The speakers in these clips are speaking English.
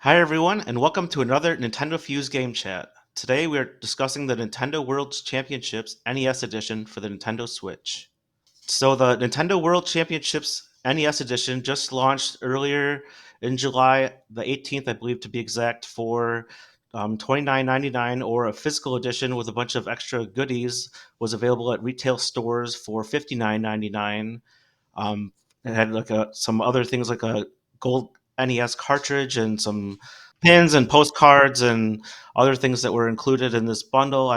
Hi, everyone, and welcome to another NintendoFuse Game Chat. Today, we are discussing the Nintendo World Championships NES Edition for the Nintendo Switch. So, the Nintendo World Championships NES Edition just launched earlier in July the 18th, I believe, to be exact, for $29.99, or a physical edition with a bunch of extra goodies was available at retail stores for $59.99. Um, it had some other things like a gold NES cartridge and some pins and postcards and other things that were included in this bundle.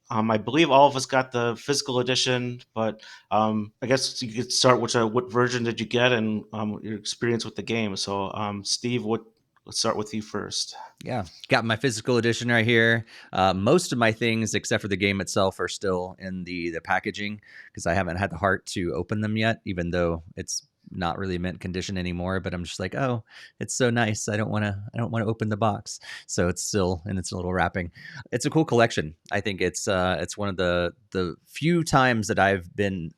I believe all of us got the physical edition, but I guess you could start with what version did you get and your experience with the game. So, Steve, let's start with you first. Yeah, got my physical edition right here. Most of my things, except for the game itself, are still in the packaging because I haven't had the heart to open them yet, even though it's not really mint condition anymore. But I'm just like, oh, it's so nice. I don't want to open the box, so it's still in its little wrapping. It's a cool collection. I think it's one of the few times that I've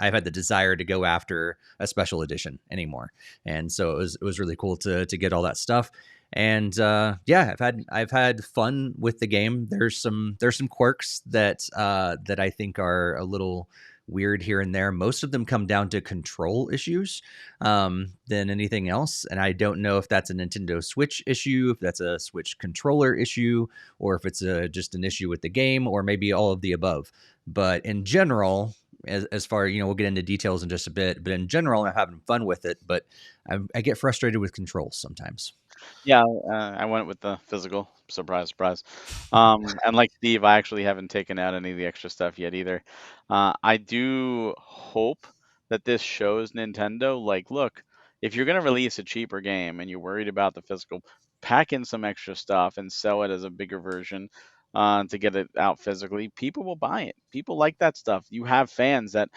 had the desire to go after a special edition anymore, and so it was really cool to get all that stuff. And yeah, I've had fun with the game. There's some quirks that I think are a little weird here and there. Most of them come down to control issues than anything else, and I don't know if that's a Nintendo Switch issue, if that's a Switch controller issue, or if it's just an issue with the game, or maybe all of the above. But in general, as far we'll get into details in just a bit. But in general, I'm having fun with it. But I get frustrated with controls sometimes. Yeah, I went with the physical. Surprise, surprise. And like Steve, I actually haven't taken out any of the extra stuff yet either. I do hope that this shows Nintendo, like, look, if you're going to release a cheaper game and you're worried about the physical, pack in some extra stuff and sell it as a bigger version to get it out physically. People will buy it. People like that stuff. You have fans that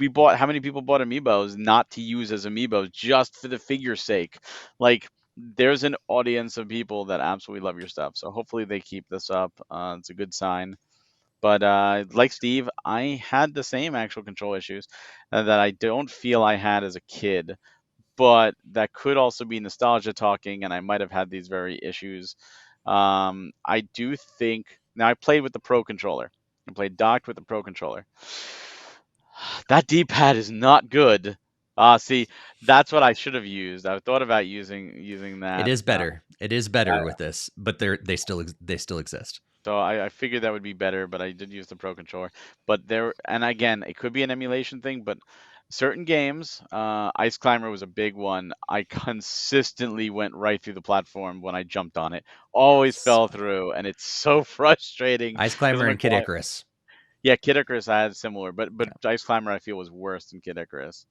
how many people bought amiibos not to use as amiibos just for the figure's sake? Like, there's an audience of people that absolutely love your stuff. So hopefully they keep this up. It's a good sign. But like Steve, I had the same actual control issues that I don't feel I had as a kid. But that could also be nostalgia talking, and I might have had these very issues. I do think now I played with the Pro controller. I played docked with the Pro controller. That D-pad is not good. See, that's what I should have used. I thought about using It that. is better. It is better I, with this, but they still exist. so I figured that would be better, but I did use the Pro controller. But there, and again, it could be an emulation thing, but certain games, Ice Climber was a big one. I consistently went right through the platform when I jumped on it. Always fell Suck. through, and it's so frustrating Ice because I'm Climber and like, Kid why? Icarus. Yeah, Kid Icarus I had similar, but Yeah. Ice Climber I feel was worse than Kid Icarus.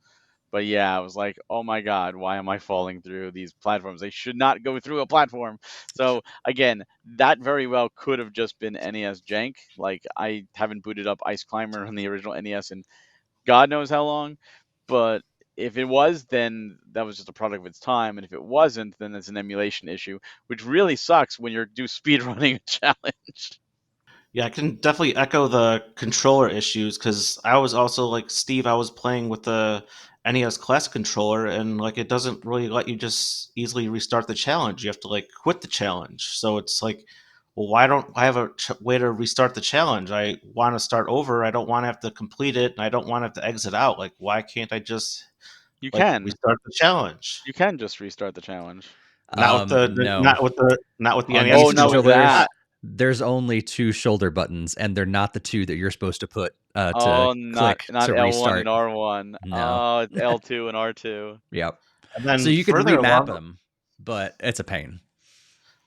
But yeah, I was like, oh my God, why am I falling through these platforms? They should not go through a platform. So again, that very well could have just been NES jank. Like, I haven't booted up Ice Climber on the original NES in God knows how long. But if it was, then that was just a product of its time. And if it wasn't, then it's an emulation issue, which really sucks when you're do speed running a challenge. Yeah, I can definitely echo the controller issues because I was also like Steve. I was playing with the NES Classic controller, and like it doesn't really let you just easily restart the challenge. You have to like quit the challenge. So it's like, well, why don't I have a way to restart the challenge? I want to start over. I don't want to have to complete it, and I don't want to have to exit out. Like, why can't I just You like can. restart the challenge? You can just restart the challenge. No. Not with the On NES Oh, these not with controller. controllers, that. there's only two shoulder buttons, and they're not the two that you're supposed to put to Oh, not click not to L1 and restart. R1. No. Oh, it's L2 and R2. Yep. And So then you can further remap along, them, but it's a pain.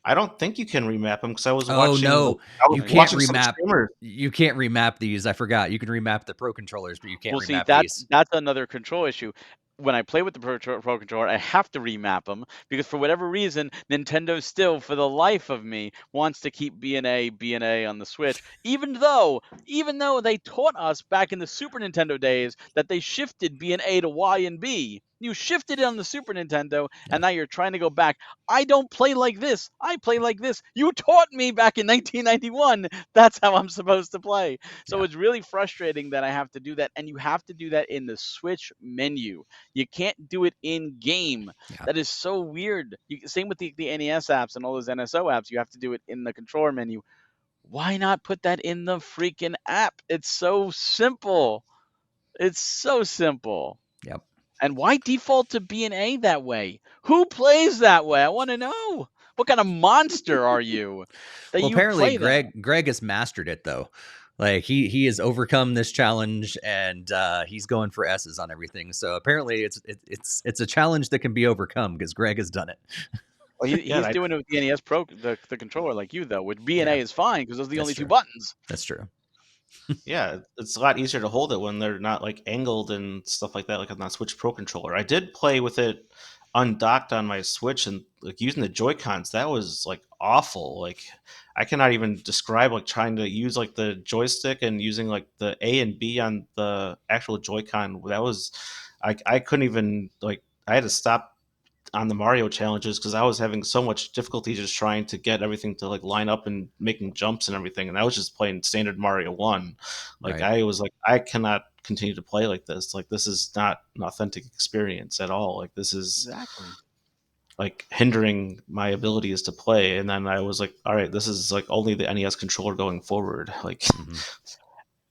I don't think you can remap them because Oh no, I was you Oh, yeah. can't watching some remap. streamers. You can't remap these. I forgot. You can remap the Pro controllers, but you can't Well, see, remap these. that's another control issue. When I play with the Pro Controller, I have to remap them because for whatever reason, Nintendo still, for the life of me, wants to keep B&A on the Switch, even though they taught us back in the Super Nintendo days that they shifted B&A to Y and B. You shifted it on the Super Nintendo, and now you're trying to go back. I don't play like this. I play like this. You taught me back in 1991. That's how I'm supposed to play. So Yeah. it's really frustrating that I have to do that, and you have to do that in the Switch menu. You can't do it in game. Yeah. That is so weird. Same with the NES apps and all those NSO apps. You have to do it in the controller menu. Why not put that in the freaking app? It's so simple. It's so simple. Yep. And why default to B and A that way? Who plays that way? I want to know. What kind of monster are you that Well, you apparently play that? Greg has mastered it though. Like he has overcome this challenge, and he's going for S's on everything. So apparently it's a challenge that can be overcome because Greg has done it. Well, Yeah, he's doing it with the NES Pro, the controller like you though. With B and A Yeah, is fine because those are the that's only two true. buttons. That's true. yeah, it's a lot easier to hold it when they're not like angled and stuff like that, like on the Switch Pro controller. I did play with it undocked on my Switch and like using the Joy Cons. That was like awful. Like I cannot even describe like trying to use like the joystick and using like the A and B on the actual Joy Con. That was I couldn't even like I had to stop on the Mario challenges because I was having so much difficulty just trying to get everything to like line up and making jumps and everything. And I was just playing standard Mario 1. Like Right. I was like, I cannot continue to play like this. Like this is not an authentic experience at all. Like this is Exactly. like hindering my abilities to play. And then I was like, all right, this is like only the NES controller going forward. Like Mm-hmm.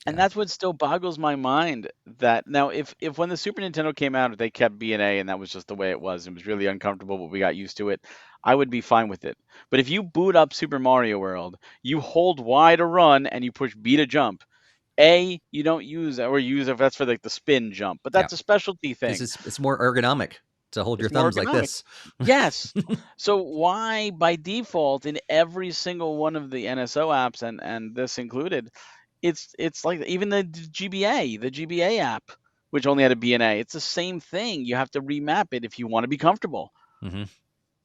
And Yeah. that's what still boggles my mind. That now, if when the Super Nintendo came out, they kept B and A, and that was just the way it was. It was really uncomfortable, but we got used to it. I would be fine with it. But if you boot up Super Mario World, you hold Y to run and you push B to jump. A, you don't use or use if that's for like the spin jump, but Yeah. that's a specialty Because thing. it's more ergonomic to hold your It's more thumbs like ergonomic. this. Yes. So why by default in every single one of the NSO apps and this included, it's like even the GBA app, which only had a BNA, it's the same thing. You have to remap it if you want to be comfortable. Mm-hmm.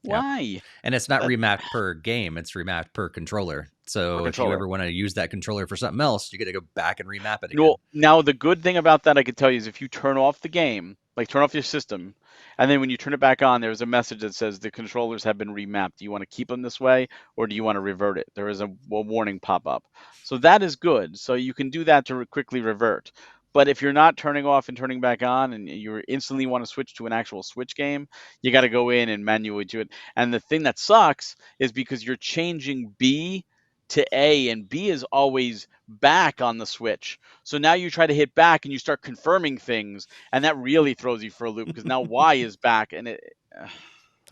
Yeah. Why? And it's not That remapped per game, it's remapped per controller. per So if you controller. ever want to use that controller for something else, you got to go back and remap it again. No, now the good thing about that I could tell you is if you turn off the game, like turn off your system, and then when you turn it back on, there's a message that says the controllers have been remapped. Do you want to keep them this way or do you want to revert it? There is a warning pop up. So that is good. So you can do that to quickly revert. But if you're not turning off and turning back on and you instantly want to switch to an actual Switch game, you got to go in and manually do it. And the thing that sucks is because you're changing B to A, and B is always back on the Switch. So now you try to hit back and you start confirming things, and that really throws you for a loop because now Y is back, and it.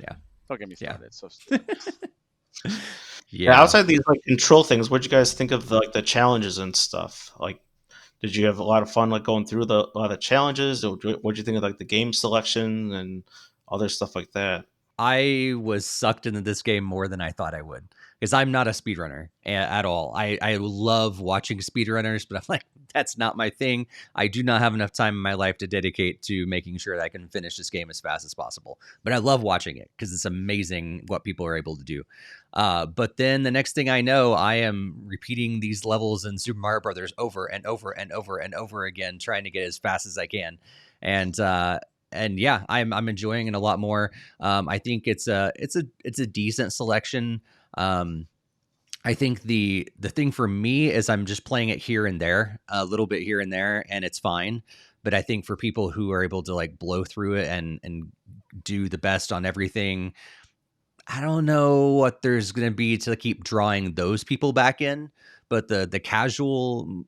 Yeah. Don't get me Yeah. started. It's so stupid. yeah, Yeah. outside these like control things, what'd you guys think of the, like the challenges and stuff? Like did you have a lot of fun like going through a lot of the challenges? Or what'd you think of like the game selection and other stuff like that? I was sucked into this game more than I thought I would because I'm not a speedrunner at all. I love watching speedrunners, but I'm like, that's not my thing. I do not have enough time in my life to dedicate to making sure that I can finish this game as fast as possible. But I love watching it because it's amazing what people are able to do. But then the next thing I know, I am repeating these levels in Super Mario Brothers over and over and over and over again, trying to get as fast as I can. And yeah, I'm enjoying it a lot more. I think it's a decent selection. I think the thing for me is I'm just playing it here and there, a little bit here and there, and it's fine. But I think for people who are able to like blow through it and do the best on everything, I don't know what there's going to be to keep drawing those people back in. But the casual,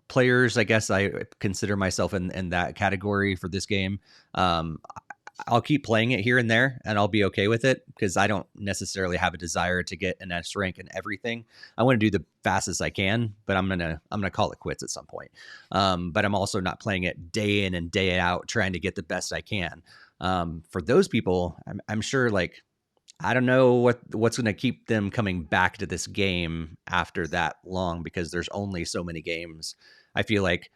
players, I guess I consider myself in that category for this game. Um, I'll keep playing it here and there, and I'll be okay with it because I don't necessarily have a desire to get an S rank and everything. I want to do the fastest I can, but I'm gonna call it quits at some point. But I'm also not playing it day in and day out, trying to get the best I can. For those people, I'm sure like I don't know what's going to keep them coming back to this game after that long because there's only so many games. I feel like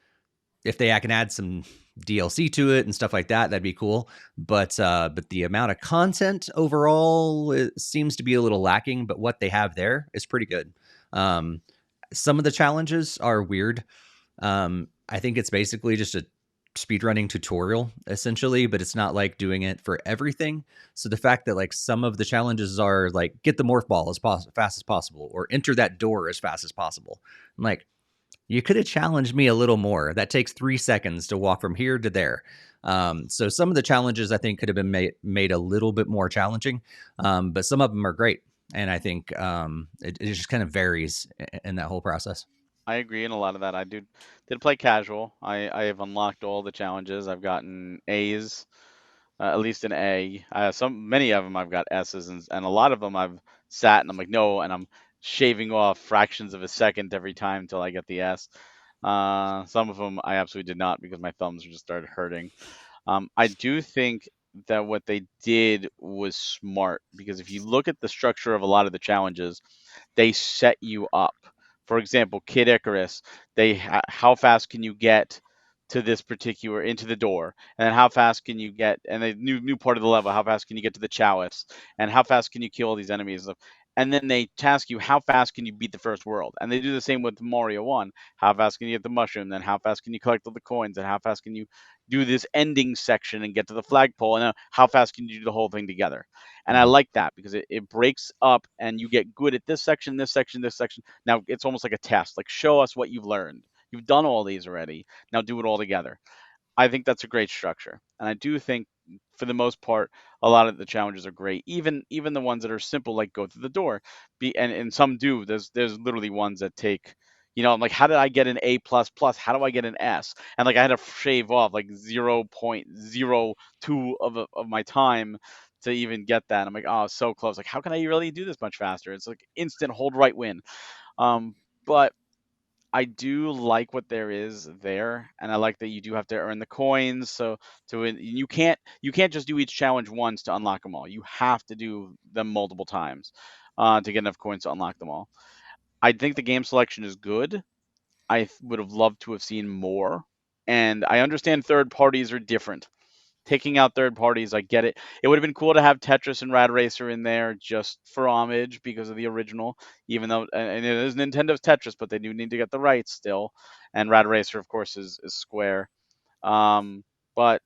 if they can add some DLC to it and stuff like that, that'd be cool. But the amount of content overall seems to be a little lacking. But what they have there is pretty good. Some of the challenges are weird. I think it's basically just a speedrunning tutorial essentially, but it's not like doing it for everything. So the fact that like some of the challenges are like get the morph ball as fast as possible or enter that door as fast as possible. I'm like, you could have challenged me a little more. That takes 3 seconds to walk from here to there. So some of the challenges I think could have been made a little bit more challenging, but some of them are great. And I think it just kind of varies in that whole process. I agree in a lot of that. I did play casual. I have unlocked all the challenges. I've gotten A's, at least an A. Many of them I've got S's, and a lot of them I've sat and I'm like no, and I'm shaving off fractions of a second every time until I get the S. Some of them I absolutely did not because my thumbs just started hurting. I do think that what they did was smart because if you look at the structure of a lot of the challenges, they set you up. For example, Kid Icarus, how fast can you get to this particular into the door, and then how fast can you get, and the new part of the level, how fast can you get to the chalice, and how fast can you kill all these enemies and stuff. And then they task you how fast can you beat the first world, and they do the same with Mario One. How fast can you get the mushroom? Then how fast can you collect all the coins? And how fast can you do this ending section and get to the flagpole? And how fast can you do the whole thing together? And I Mhm. like that because it breaks up and you get good at this section, this section, this section. Now it's almost like a test. Like show us what you've learned. You've done all these already. Now do it all together. I think that's a great structure. And I do think for the most part, a lot of the challenges are great. Even the ones that are simple, like go through the door. And some do. There's literally ones that take, I'm like, how did I get an A plus plus? How do I get an S? And like I had to shave off like 0.02 of my time to even get that. I'm like, oh, so close. Like, how can I really do this much faster? It's like instant hold right win. But I do like what there is there, and I like that you do have to earn the coins. So you can't just do each challenge once to unlock them all. You have to do them multiple times to get enough coins to unlock them all. I think the game selection is good. Would have loved to have seen more, and I understand third parties are different. Taking out third parties, I get it. It would have been cool to have Tetris and Rad Racer in there just for homage because of the original, even though and it is Nintendo's Tetris, but they do need to get the rights still. And Rad Racer, of course, is Square. But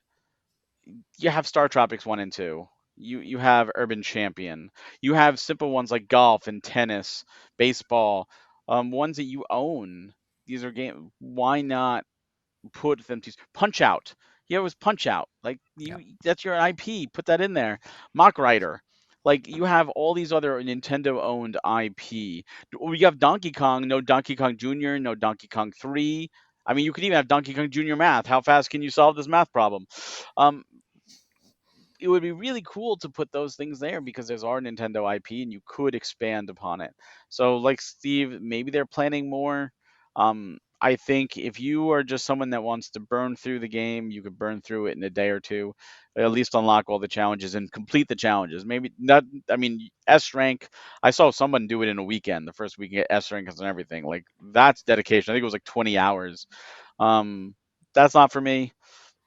you have Star Tropics 1 and 2. You have Urban Champion. You have simple ones like golf and tennis, baseball, ones that you own. These are game. Why not put them to Punch Out? Yeah, it was Punch Out. Like Yeah. that's your IP. Put that in there. Mock Rider. Like you have all these other Nintendo owned IP. You have Donkey Kong, no Donkey Kong Jr., no Donkey Kong 3. I mean, you could even have Donkey Kong Jr. Math. How fast can you solve this math problem? Um, it would be really cool to put those things there because there's our Nintendo IP and you could expand upon it. So, like Steve, maybe they're planning more. I think if you are just someone that wants to burn through the game, you could burn through it in a day or two, at least unlock all the challenges and complete the challenges. Maybe not, I mean, S rank, I saw someone do it in a weekend, the first weekend, S rank and everything. Like, that's dedication. I think it was like 20 hours. Um, that's not for me,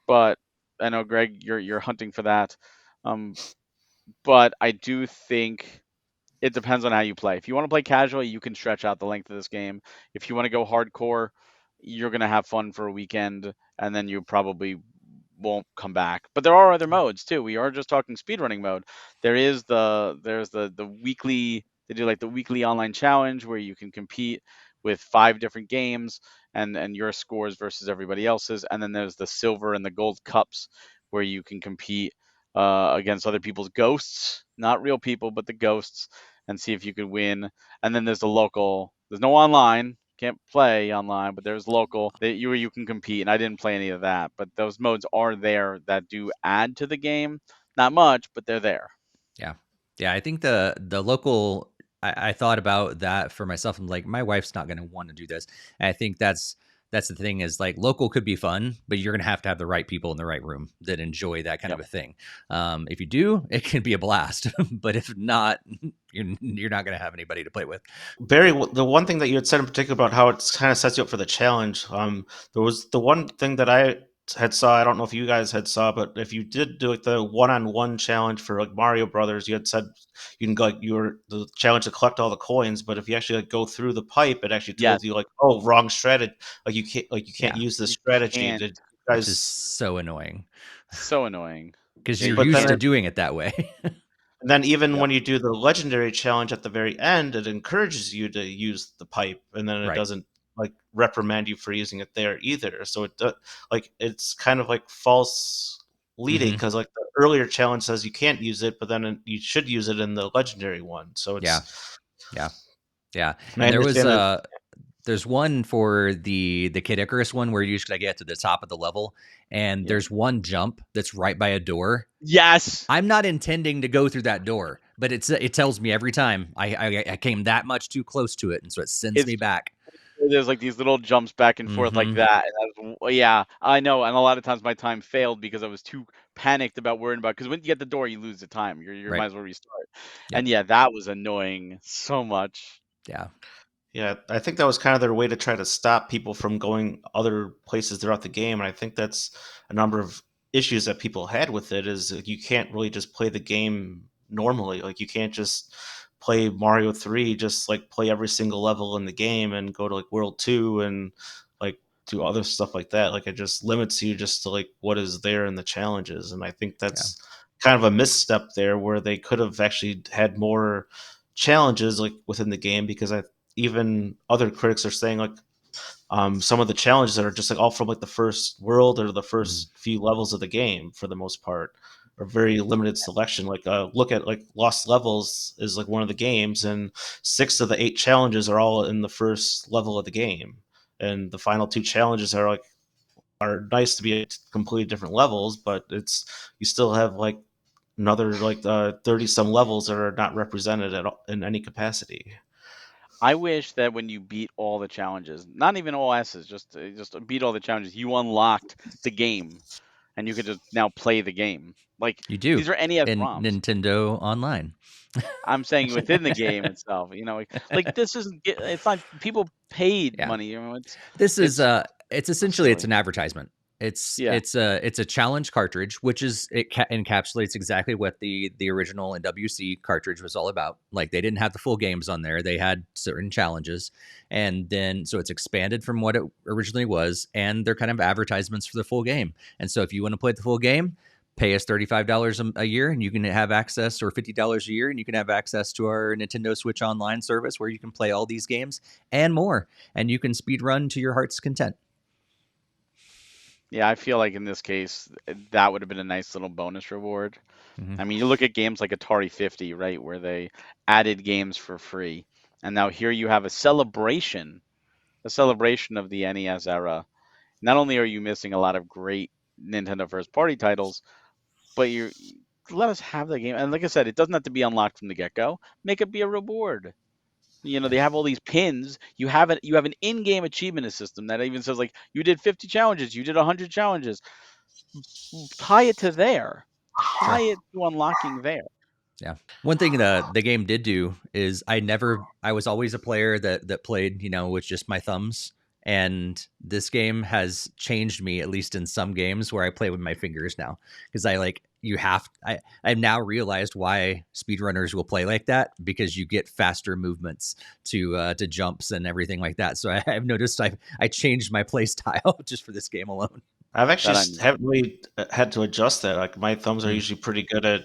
but I know Greg, you're hunting for that. Um, but I do think it depends on how you play. If you want to play casual, you can stretch out the length of this game. If you want to go hardcore, you're gonna have fun for a weekend, and then you probably won't come back. But there are other modes too. We are just talking speedrunning mode. There's the weekly, they do like the weekly online challenge where you can compete with 5 different games and your scores versus everybody else's. And then there's the silver and the gold cups where you can compete against other people's ghosts, not real people, but the ghosts, and see if you could win. And then there's the local. There's no online. Can't play online, but there's local that you can compete. And I didn't play any of that, but those modes are there that do add to the game. Not much, but they're there. Yeah. Yeah, I think the local I thought about that for myself. I'm like, my wife's not gonna want to do this. And I think that's the thing is like local could be fun, but you're gonna have to have the right people in the right room that enjoy that kind of Yep. a thing. If you do, it can be a blast. But if not, you're not gonna have anybody to play with. Barry, the one thing that you had said in particular about how it kind of sets you up for the challenge, there was the one thing that I had saw. I don't know if you guys had saw, but if you did do like the one-on-one challenge for like Mario Brothers, you had said you can go like you were the challenge to collect all the coins, but if you actually like go through the pipe, it actually Yes. told you like, oh, wrong strategy, like you can't Yeah. use this You strategy. can't. which is guys. so annoying So annoying. because Yeah, you're you But used then to can't. doing it that way. And then even Yep. when you do the legendary challenge at the very end, it encourages you to use the pipe, and then it Right. doesn't like reprimand you for using it there either. So like it's kind of like false leading Hmm. because like the earlier challenge says you can't use it, but then you should use it in the legendary one. So Yeah. it's Yeah. Yeah. and I And understand that. there's one for the Kid Icarus one where you just gotta get to the top of the level, and Yeah. there's one jump that's right by a door. Yes. I'm not intending to go through that door, but it tells me every time I came that much too close to it, and so it sends It's me back. there's like these little jumps back and forth like Hmm. that. Yeah, I know. And a lot of times my time failed because I was too panicked about worrying about. Because when you get the door, you lose the time. You Right. might as well restart. Yep. And yeah, that was annoying so much. Yeah. Yeah, I think that was kind of their way to try to stop people from going other places throughout the game, and I think that's a number of issues that people had with it. Is that you can't really just play the game normally. Like you can't just play Mario 3, just like play every single level in the game and go to like World 2 and like do other stuff like that. Like it just limits you just to like what is there in the challenges, and I think Yeah. that's kind of a misstep there where they could have actually had more challenges like within the game because I even other critics are saying like some of the challenges that are just like all from like the first world or the Mhm. first few levels of the game for the most part are very limited selection. Like look at like Lost Levels is like one of the games, and 6 of the 8 challenges are all in the first level of the game, and the final 2 challenges are like are nice to be at completely different levels, but it's you still have like another like 30 some levels that are not represented at all in any capacity. I wish that when you beat all the challenges, not even all S's, just beat all the challenges, you unlocked the game and you could just now play the game. Like You do these are NES in ROMs. Nintendo Online. I'm saying within the game itself, like this isn't. It's not people paid Yeah. money. This is It's it's so essentially it's silly. an advertisement. Yeah, It's a challenge cartridge, which is encapsulates exactly what the original NWC cartridge was all about. Like they didn't have the full games on there; they had certain challenges, and then so it's expanded from what it originally was, and they're kind of advertisements for the full game. And so if you want to play the full game, pay us $35 a year, and you can have access, or $50 a year, and you can have access to our Nintendo Switch Online service, where you can play all these games and more, and you can speed run to your heart's content. yeah. I feel like in this case, that would have been a nice little bonus reward. Mm-hmm. I mean, you look at games like Atari 50, right, where they added games for free, and now here you have a celebration of the NES era. Not only are you missing a lot of great Nintendo first party titles, but you let us have the game. And like I said, it doesn't have to be unlocked from the get go. Make it be a reward. Yeah. They have all these pins. You have an in-game achievement system that even says like you did 50 challenges, you did 100 challenges. Tie it to there. Tie Sure. it to unlocking there. Yeah. One thing the game did do is I was always a player that played, with just my thumbs. And this game has changed me, at least in some games where I play with my fingers now. Because I've now realized why speedrunners will play like that, because you get faster movements to jumps and everything like that. So I've noticed I changed my play style just for this game alone. I've actually That I knew. haven't really had to adjust that. Like my thumbs are Mm. usually pretty good at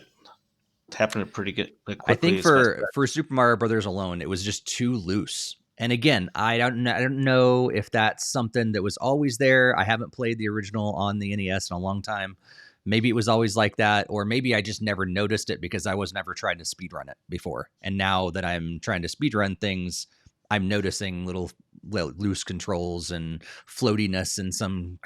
tapping it pretty good, like I think quickly as fast. for Super Mario Brothers alone, it was just too loose. And again, I don't know if that's something that was always there. I haven't played the original on the NES in a long time. Maybe it was always like that, or maybe I just never noticed it because I was never trying to speedrun it before. And now that I'm trying to speedrun things, I'm noticing little loose controls and floatiness in some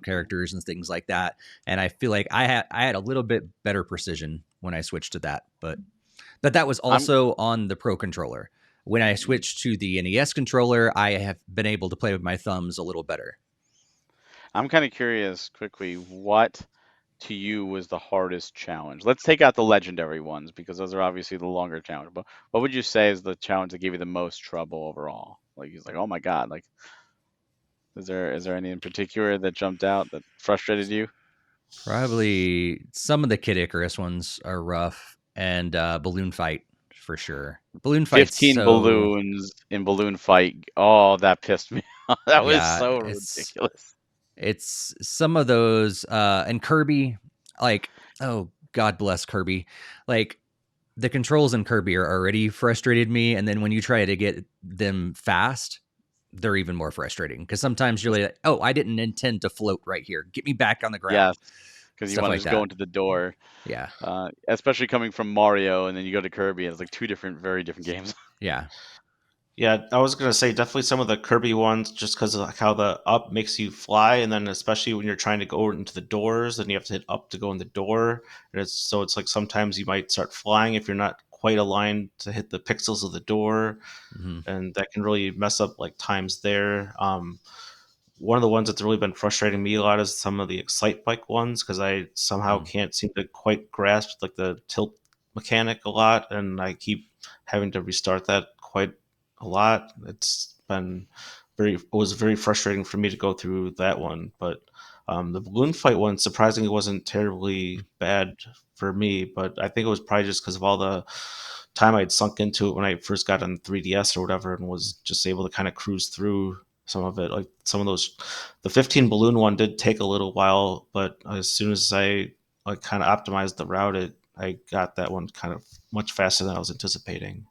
characters and things like that. And I feel like I had a little bit better precision when I switched to that, but that was I'm also on the Pro controller. When I switched to the NES controller, I have been able to play with my thumbs a little better. I'm kind of curious quickly what to you was the hardest challenge? Let's take out the legendary ones because those are obviously the longer challenge. But what would you say is the challenge that gave you the most trouble overall? Like he's like, oh my god, like is there any in particular that jumped out that frustrated you? Probably some of the Kid Icarus ones are rough, and Balloon Fight for sure. Balloon Fight's 15 so balloons in balloon fight. Oh, that pissed me off. That was yeah, so it's ridiculous. It's some of those and Kirby, like, oh God bless Kirby. Like, the controls in Kirby are already frustrated me, and then when you try to get them fast, they're even more frustrating because sometimes you're like, oh, I didn't intend to float right here. Get me back on the ground. Yes, because you Stuff want to like just go that. into the door, Yeah. especially coming from Mario, and then you go to Kirby, and it's like two different, very different games. Yeah. Yeah, I was gonna say definitely some of the Kirby ones, just because of like how the up makes you fly, and then especially when you're trying to go into the doors, and you have to hit up to go in the door, and it's like sometimes you might start flying if you're not quite aligned to hit the pixels of the door, Hmm. and that can really mess up like times there. One of the ones that's really been frustrating me a lot is some of the Excite Bike ones because I somehow Mm. can't seem to quite grasp like the tilt mechanic a lot, and I keep having to restart that quite a lot. It was very frustrating for me to go through that one, but the balloon fight one surprisingly wasn't terribly bad for me, but I think it was probably just because of all the time I'd sunk into it when I first got on 3DS or whatever, and was just able to kind of cruise through some of it. Like some of those, the 15 balloon one did take a little while, but as soon as I like kind of optimized the route, I got that one kind of much faster than I was anticipating.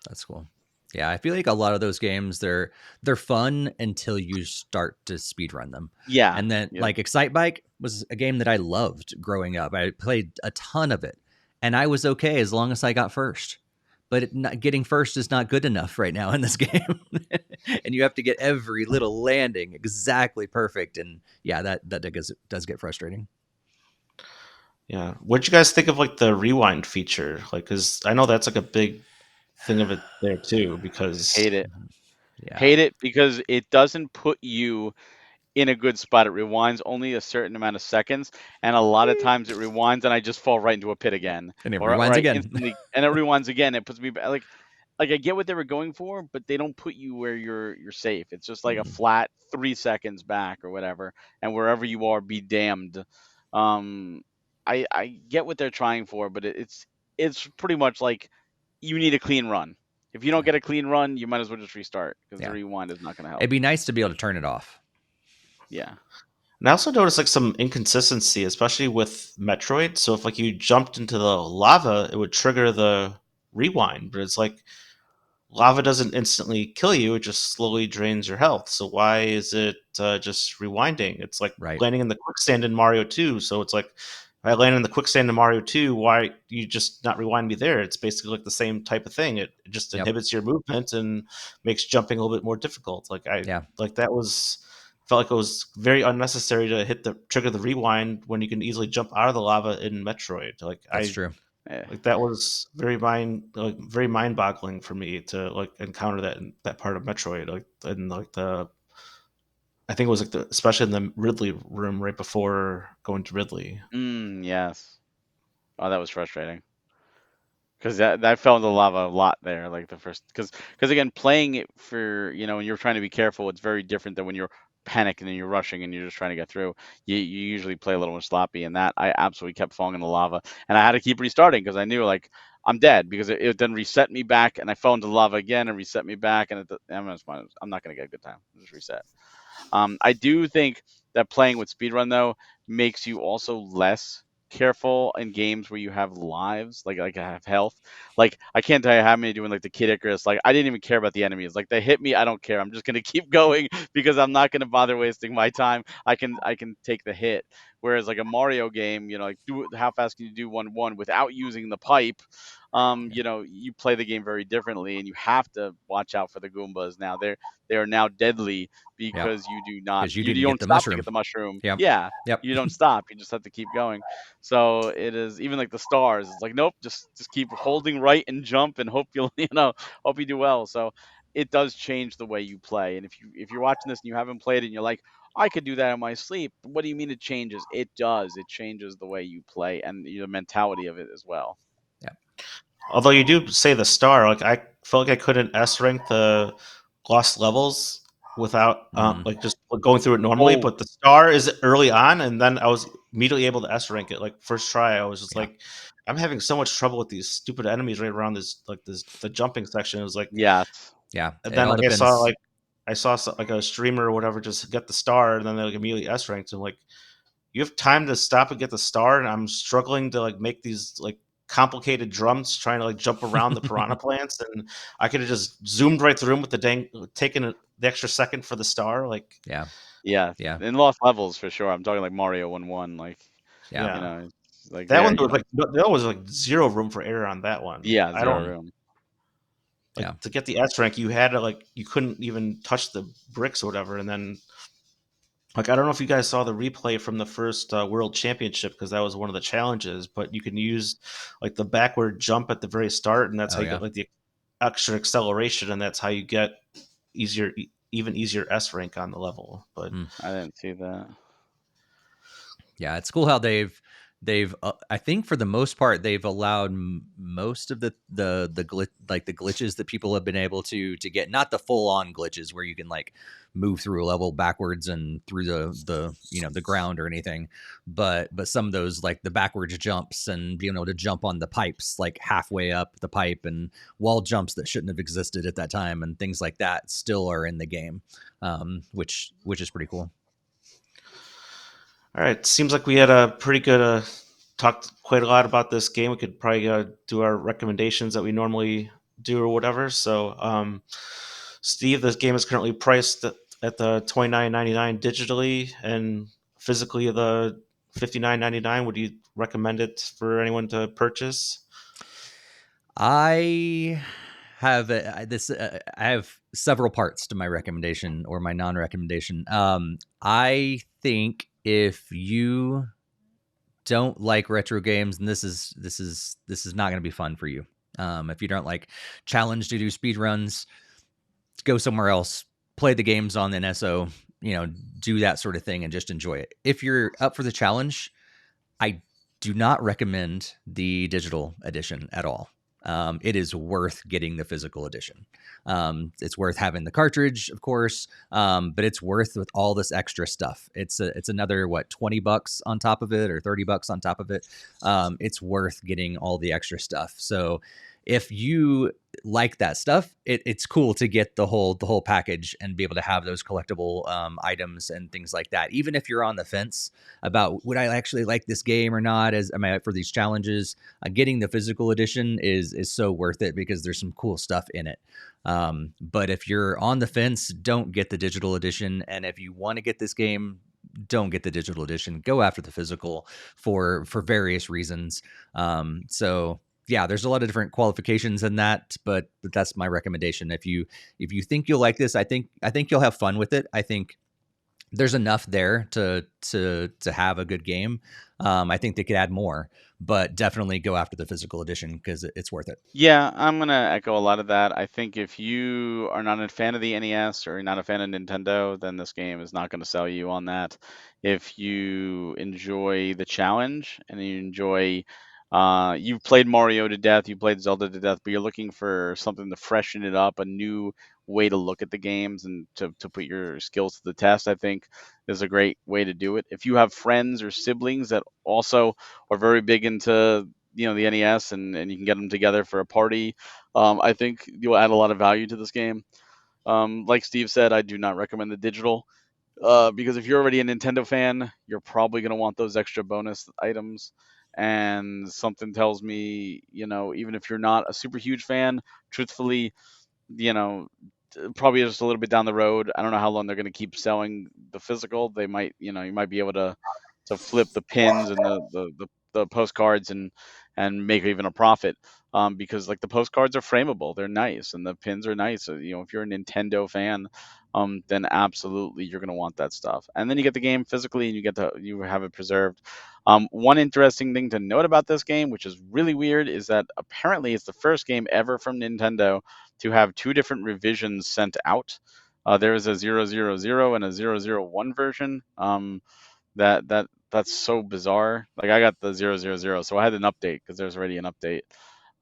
That's cool. Yeah, I feel like a lot of those games they're fun until you start to speedrun them. Yeah, And then yeah. like Excite Bike was a game that I loved growing up. I played a ton of it and I was okay as long as I got first. But getting first is not good enough right now in this game. And you have to get every little landing exactly perfect, and yeah, that does get frustrating. Yeah, what'd you guys think of like the rewind feature? Like, because I know that's like a big thing of it there too. Because Hate it. Mhm. Yeah. Hate it because it doesn't put you in a good spot. It rewinds only a certain amount of seconds, and a lot of times it rewinds, and I just fall right into a pit again, And it or rewinds I again. instantly, and it rewinds again. It puts me back. Like I get what they were going for, but they don't put you where you're safe. It's just like a Mm, flat 3 seconds back or whatever, and wherever you are, be damned. Um, I get what they're trying for, but it's pretty much like you need a clean run. If you don't yeah. get a clean run, you might as well just restart because the Yeah. rewind is not going to help. It'd be nice to be able to turn it off. Yeah. and I also noticed like some inconsistency, especially with Metroid. So if like you jumped into the lava, it would trigger the rewind, but it's like lava doesn't instantly kill you; it just slowly drains your health. So why is it just rewinding? It's like Right. landing in the quicksand in Mario 2. So it's like if I land in the quicksand in Mario 2, why you just not rewind me there? It's basically like the same type of thing. It just Yep. inhibits your movement and makes jumping a little bit more difficult. Yeah, That was felt like it was very unnecessary to hit the trigger the rewind when you can easily jump out of the lava in Metroid. that's true. Yeah. Like that was very mind boggling for me to like encounter that in that part of Metroid. Like and like the I think it was like the especially in the Ridley room right before going to Ridley. Yes. Oh, that was frustrating. Because that fell into lava a lot there, like the first, because again, playing it for, when you're trying to be careful, it's very different than when you're panicking and you're rushing and you're just trying to get through. You usually play a little more sloppy, and that I absolutely kept falling in the lava, and I had to keep restarting because I knew like I'm dead because it then reset me back, and I fell into lava again and reset me back, and I'm not gonna get a good time. Just reset. I do think that playing with speedrun though makes you also less careful in games where you have lives, like I have health. Like I can't tell you how many doing like the Kid Icarus. Like I didn't even care about the enemies. Like they hit me, I don't care. I'm just gonna keep going because I'm not gonna bother wasting my time. I can take the hit. Whereas like a Mario game, like how fast can you do 1-1 without using the pipe? Yeah. You play the game very differently, and you have to watch out for the Goombas now. They are now deadly Yeah. because you do not Because you you didn't get don't the stop to get mushroom. the mushroom. Yep. Yeah, Yep. you don't stop. You just have to keep going. So it is even like the stars. It's like nope, just keep holding right and jump and hope you'll hope you do well. So it does change the way you play. And if you're watching this and you haven't played it and you're like, I could do that in my sleep. What do you mean it changes? It does. It changes the way you play and the mentality of it as well. Yeah. Although you do say the star, like I felt like I couldn't S rank the lost levels without Mm, like just going through it normally, Oh, but the star is early on, and then I was immediately able to S rank it. Like first try, I was just yeah. like, I'm having so much trouble with these stupid enemies right around this the jumping section. It was like, yes. Yeah. and It then all like I saw depends. like I saw like a streamer or whatever just get the star and then they like immediately S ranked. And like, you have time to stop and get the star, and I'm struggling to like make these like complicated drums trying to like jump around the piranha plants, and I could have just zoomed right through them with the dang taking the extra second for the star. Like, Yeah, Yeah, yeah, in lost levels for sure. I'm talking like Mario 1-1, like, yeah, you yeah, know, it's like that there, one was like there was like zero room for error on that one. yeah, I zero don't mm, room. like yeah. to get the S rank. You had to like you couldn't even touch the bricks or whatever, and then like I don't know if you guys saw the replay from the first World Championship because that was one of the challenges. But you can use like the backward jump at the very start, and that's how Oh you get yeah. like the extra acceleration, and that's how you get even easier S rank on the level. But Mm. I didn't see that. Yeah, it's cool how they've I think for the most part they've allowed most of the glitches that people have been able to get, not the full on glitches where you can like move through a level backwards and through the ground or anything, but some of those like the backwards jumps and being able to jump on the pipes like halfway up the pipe, and wall jumps that shouldn't have existed at that time and things like that still are in the game, which is pretty cool. all right, seems like we had a pretty good talked quite a lot about this game. We could probably do our recommendations that we normally do or whatever. So, Steve, this game is currently priced at the $29.99 digitally and physically the $59.99. Would you recommend it for anyone to purchase? I have I have several parts to my recommendation or my non-recommendation. I think if you don't like retro games, and this is not going to be fun for you. If you don't like challenge to do speed runs, go somewhere else. Play the games on the NSO. Do that sort of thing and just enjoy it. If you're up for the challenge, I do not recommend the digital edition at all. It is worth getting the physical edition. It's worth having the cartridge, of course, but it's worth with all this extra stuff. It's another what, $20 on top of it or $30 on top of it. It's worth getting all the extra stuff. So if you like that stuff, it's cool to get the whole package and be able to have those collectible items and things like that. Even if you're on the fence about would I actually like this game or not, as am I up for these challenges, getting the physical edition is so worth it because there's some cool stuff in it. But if you're on the fence, don't get the digital edition. And if you want to get this game, don't get the digital edition. Go after the physical for various reasons. So yeah, there's a lot of different qualifications in that, but that's my recommendation. If you think you'll like this, I think you'll have fun with it. I think there's enough there to have a good game. I think they could add more, but definitely go after the physical edition because it's worth it. Yeah, I'm gonna echo a lot of that. I think if you are not a fan of the NES or you're not a fan of Nintendo, then this game is not going to sell you on that. If you enjoy the challenge and you enjoy, you've played Mario to death, you played Zelda to death, but you're looking for something to freshen it up, a new way to look at the games and to put your skills to the test, I think is a great way to do it. If you have friends or siblings that also are very big into the NES and you can get them together for a party. I think you'll add a lot of value to this game. Like Steve said, I do not recommend the digital because if you're already a Nintendo fan, you're probably going to want those extra bonus items. And something tells me, even if you're not a super huge fan, truthfully, you know, probably just a little bit down the road. I don't know how long they're going to keep selling the physical. They might, you might be able to flip the pins and the postcards and make even a profit. Because like the postcards are frameable, they're nice, and the pins are nice. So, if you're a Nintendo fan, then absolutely you're going to want that stuff. And then you get the game physically, and you have it preserved. One interesting thing to note about this game, which is really weird, is that apparently it's the first game ever from Nintendo to have two different revisions sent out. There is a 000 and a 001 version. That's so bizarre. Like I got the 000, so I had an update because there's already an update.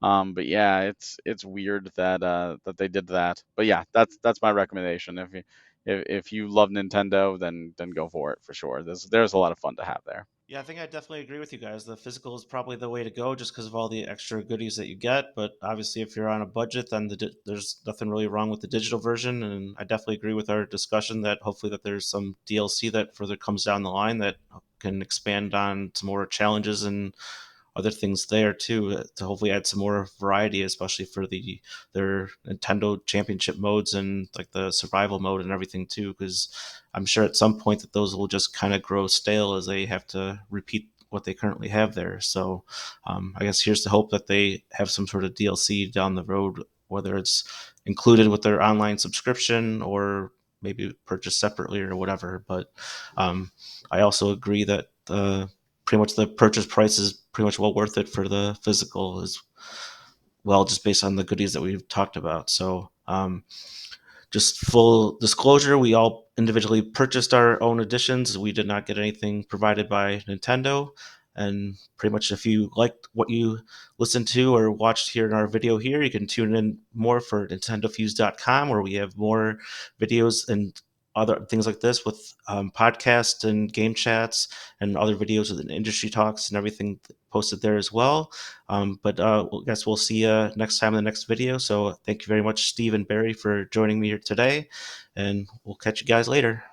But yeah, it's weird that they did that. But yeah, that's my recommendation. if you love Nintendo, then go for it for sure. There's a lot of fun to have there. Yeah, I think I definitely agree with you guys. The physical is probably the way to go just because of all the extra goodies that you get. But obviously, if you're on a budget, then there's nothing really wrong with the digital version. And I definitely agree with our discussion that hopefully that there's some DLC that further comes down the line that can expand on some more challenges and other things there too to hopefully add some more variety, especially for their Nintendo Championship modes and like the survival mode and everything too. Because I'm sure at some point that those will just kind of grow stale as they have to repeat what they currently have there. So I guess here's the hope that they have some sort of DLC down the road, whether it's included with their online subscription or maybe purchased separately or whatever. But I also agree that pretty much the purchase price is pretty much well worth it for the physical as well, just based on the goodies that we've talked about. So just full disclosure, we all individually purchased our own editions. We did not get anything provided by Nintendo. And pretty much if you liked what you listened to or watched here in our video here, you can tune in more for NintendoFuse.com, where we have more videos and other things like this with podcasts and game chats and other videos with industry talks and everything posted there as well. But I guess we'll see you next time in the next video. So thank you very much, Steve and Barry, for joining me here today. And we'll catch you guys later.